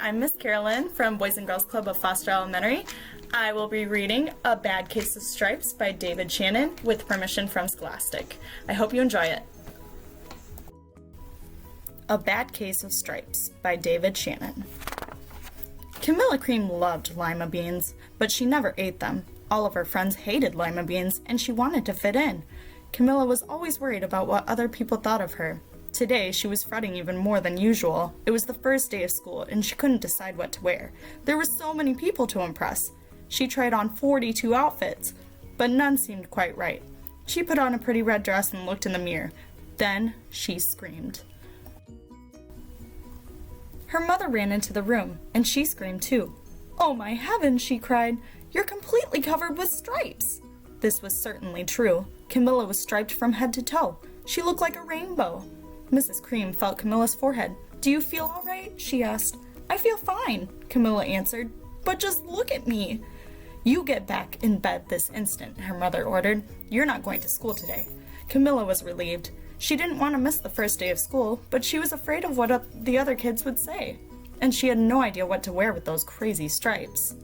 I'm Miss Carolyn from Boys and Girls Club of Foster Elementary. I will be reading A Bad Case of Stripes by David Shannon with permission from Scholastic. I hope you enjoy it. A Bad Case of Stripes by David Shannon. Camilla Cream loved lima beans, but she never ate them. All of her friends hated lima beans, and she wanted to fit in. Camilla was always worried about what other people thought of her. Today, she was fretting even more than usual. It was the first day of school, and she couldn't decide what to wear. There were so many people to impress. She tried on 42 outfits, but none seemed quite right. She put on a pretty red dress and looked in the mirror. Then she screamed. Her mother ran into the room, and she screamed too. "Oh my heavens," she cried. "You're completely covered with stripes." This was certainly true. Camilla was striped from head to toe. She looked like a rainbow. Mrs. Cream felt Camilla's forehead. "Do you feel all right?" she asked. "I feel fine," Camilla answered. "But just look at me." "You get back in bed this instant," her mother ordered. "You're not going to school today." Camilla was relieved. She didn't want to miss the first day of school, but she was afraid of what the other kids would say. And she had no idea what to wear with those crazy stripes.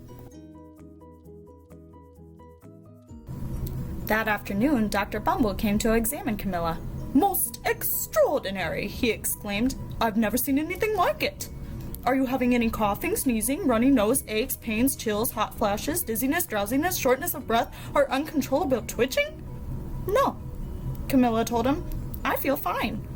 That afternoon, Dr. Bumble came to examine Camilla. "Most extraordinary," he exclaimed. "I've never seen anything like it. Are you having any coughing, sneezing, runny nose, aches, pains, chills, hot flashes, dizziness, drowsiness, shortness of breath, or uncontrollable twitching?" "No," Camilla told him. "I feel fine."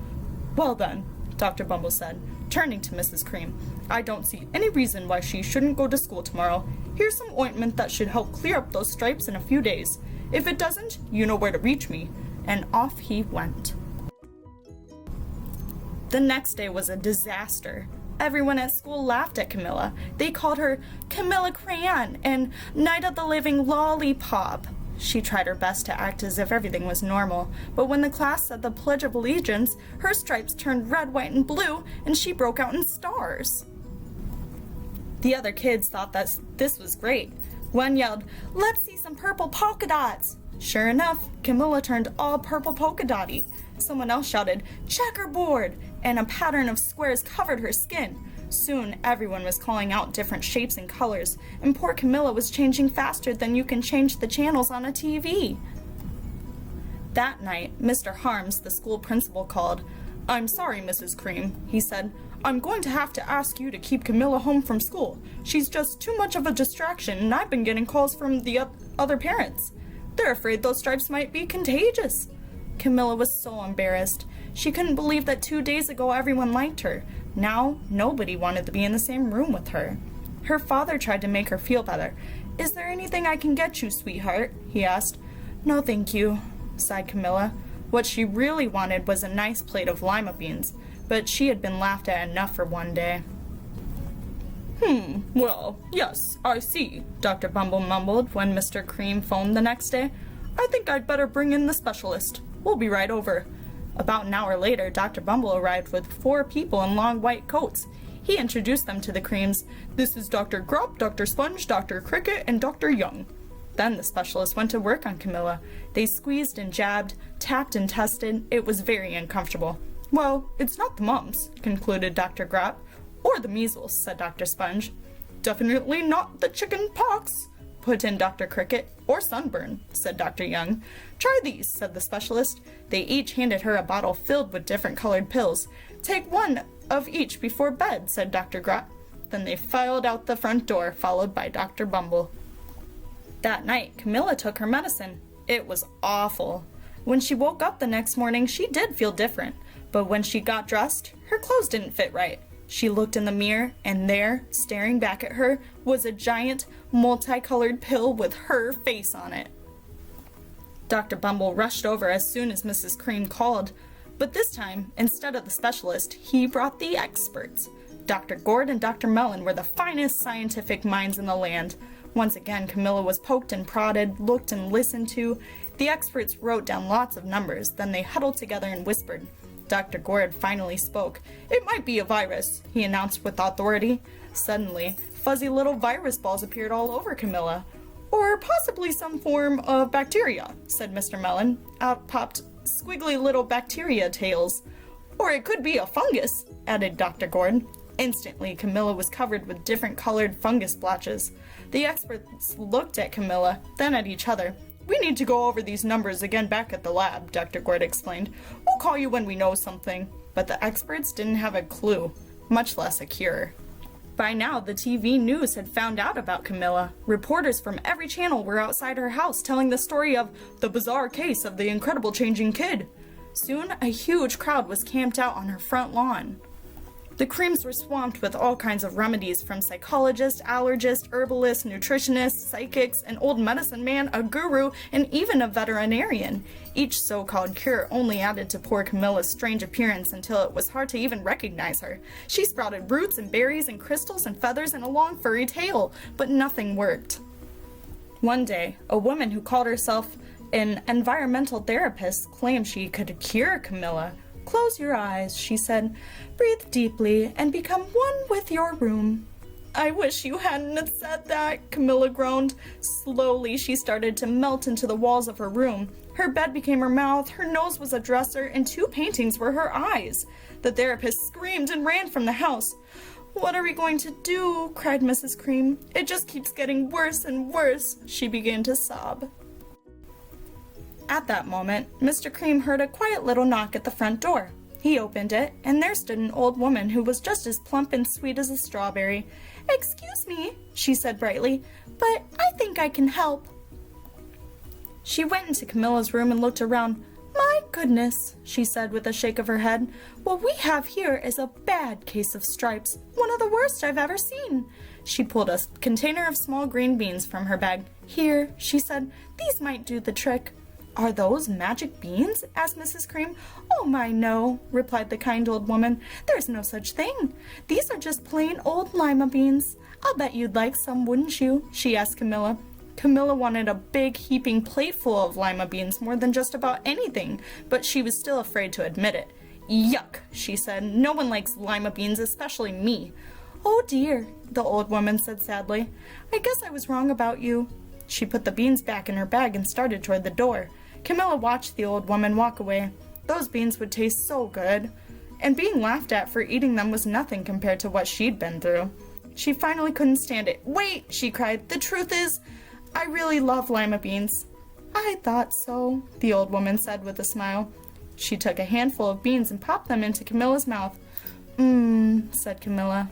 "Well then," Dr. Bumble said, turning to Mrs. Cream, "I don't see any reason why she shouldn't go to school tomorrow. Here's some ointment that should help clear up those stripes in a few days. If it doesn't, you know where to reach me." And off he went. The next day was a disaster. Everyone at school laughed at Camilla. They called her Camilla Crayon and Night of the Living Lollipop. She tried her best to act as if everything was normal, but when the class said the Pledge of Allegiance, her stripes turned red, white, and blue, and she broke out in stars. The other kids thought that this was great. One yelled, "Let's see some purple polka dots!" Sure enough, Camilla turned all purple polka dotty. Someone else shouted, "Checkerboard!" and a pattern of squares covered her skin. Soon, everyone was calling out different shapes and colors, and poor Camilla was changing faster than you can change the channels on a TV. That night, Mr. Harms, the school principal, called. "I'm sorry, Mrs. Cream," he said. "I'm going to have to ask you to keep Camilla home from school. She's just too much of a distraction, and I've been getting calls from the other parents. They're afraid those stripes might be contagious." Camilla was so embarrassed. She couldn't believe that 2 days ago everyone liked her. Now, nobody wanted to be in the same room with her. Her father tried to make her feel better. "Is there anything I can get you, sweetheart?" he asked. "No, thank you," sighed Camilla. What she really wanted was a nice plate of lima beans, but she had been laughed at enough for one day. Well, yes, I see," Dr. Bumble mumbled when Mr. Cream phoned the next day. "I think I'd better bring in the specialist. We'll be right over." About an hour later, Dr. Bumble arrived with 4 people in long white coats. He introduced them to the Creams. "This is Dr. Grop, Dr. Sponge, Dr. Cricket, and Dr. Young." Then the specialist went to work on Camilla. They squeezed and jabbed, tapped and tested. It was very uncomfortable. "Well, it's not the mumps," concluded Dr. Grop. "Or the measles," said Dr. Sponge. "Definitely not the chicken pox," put in Dr. Cricket. "Or sunburn," said Dr. Young. "Try these," said the specialist. They each handed her a bottle filled with different colored pills. "Take one of each before bed," said Dr. Grop. Then they filed out the front door, followed by Dr. Bumble. That night, Camilla took her medicine. It was awful. When she woke up the next morning, she did feel different. But when she got dressed, her clothes didn't fit right. She looked in the mirror, and there, staring back at her, was a giant, multicolored pill with her face on it. Dr. Bumble rushed over as soon as Mrs. Cream called. But this time, instead of the specialist, he brought the experts. Dr. Gord and Dr. Mellon were the finest scientific minds in the land. Once again, Camilla was poked and prodded, looked and listened to. The experts wrote down lots of numbers, then they huddled together and whispered. Dr. Gord finally spoke. "It might be a virus," he announced with authority. Suddenly, fuzzy little virus balls appeared all over Camilla. "Or possibly some form of bacteria," said Mr. Mellon. Out popped squiggly little bacteria tails. "Or it could be a fungus," added Dr. Gord. Instantly, Camilla was covered with different colored fungus blotches. The experts looked at Camilla, then at each other. "We need to go over these numbers again back at the lab," Dr. Gord explained. "We'll call you when we know something." But the experts didn't have a clue, much less a cure. By now, the TV news had found out about Camilla. Reporters from every channel were outside her house telling the story of the bizarre case of the incredible changing kid. Soon, a huge crowd was camped out on her front lawn. The creams were swamped with all kinds of remedies from psychologists, allergists, herbalists, nutritionists, psychics, an old medicine man, a guru, and even a veterinarian. Each so-called cure only added to poor Camilla's strange appearance until it was hard to even recognize her. She sprouted roots and berries and crystals and feathers and a long furry tail, but nothing worked. One day, a woman who called herself an environmental therapist claimed she could cure Camilla. "Close your eyes," she said. "Breathe deeply and become one with your room." "I wish you hadn't said that," Camilla groaned. Slowly, she started to melt into the walls of her room. Her bed became her mouth, her nose was a dresser, and 2 paintings were her eyes. The therapist screamed and ran from the house. "What are we going to do?" cried Mrs. Cream. "It just keeps getting worse and worse." She began to sob. At that moment, Mr. Cream heard a quiet little knock at the front door. He opened it, and there stood an old woman who was just as plump and sweet as a strawberry. "Excuse me," she said brightly, "but I think I can help." She went into Camilla's room and looked around. "My goodness," she said with a shake of her head. "What we have here is a bad case of stripes, one of the worst I've ever seen." She pulled a container of small green beans from her bag. "Here," she said, "these might do the trick." "Are those magic beans?" asked Mrs. Cream. "Oh my, no," replied the kind old woman. "There's no such thing. These are just plain old lima beans. I'll bet you'd like some, wouldn't you?" she asked Camilla. Camilla wanted a big heaping plateful of lima beans more than just about anything, but she was still afraid to admit it. "Yuck," she said. "No one likes lima beans, especially me." "Oh dear," the old woman said sadly. "I guess I was wrong about you." She put the beans back in her bag and started toward the door. Camilla watched the old woman walk away. Those beans would taste so good. And being laughed at for eating them was nothing compared to what she'd been through. She finally couldn't stand it. "Wait," she cried. "The truth is, I really love lima beans." "I thought so," the old woman said with a smile. She took a handful of beans and popped them into Camilla's mouth. Said Camilla.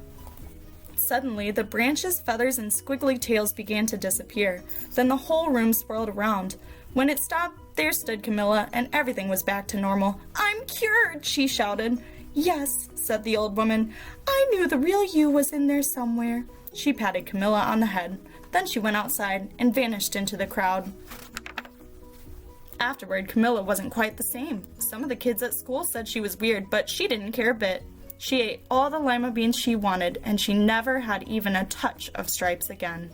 Suddenly, the branches, feathers, and squiggly tails began to disappear. Then the whole room swirled around. When it stopped, there stood Camilla, and everything was back to normal. "I'm cured!" she shouted. "Yes," said the old woman. "I knew the real you was in there somewhere." She patted Camilla on the head. Then she went outside and vanished into the crowd. Afterward, Camilla wasn't quite the same. Some of the kids at school said she was weird, but she didn't care a bit. She ate all the lima beans she wanted, and she never had even a touch of stripes again.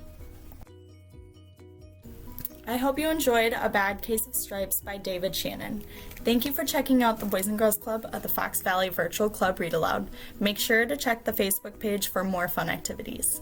I hope you enjoyed A Bad Case of Stripes by David Shannon. Thank you for checking out the Boys and Girls Club of the Fox Valley Virtual Club Read Aloud. Make sure to check the Facebook page for more fun activities.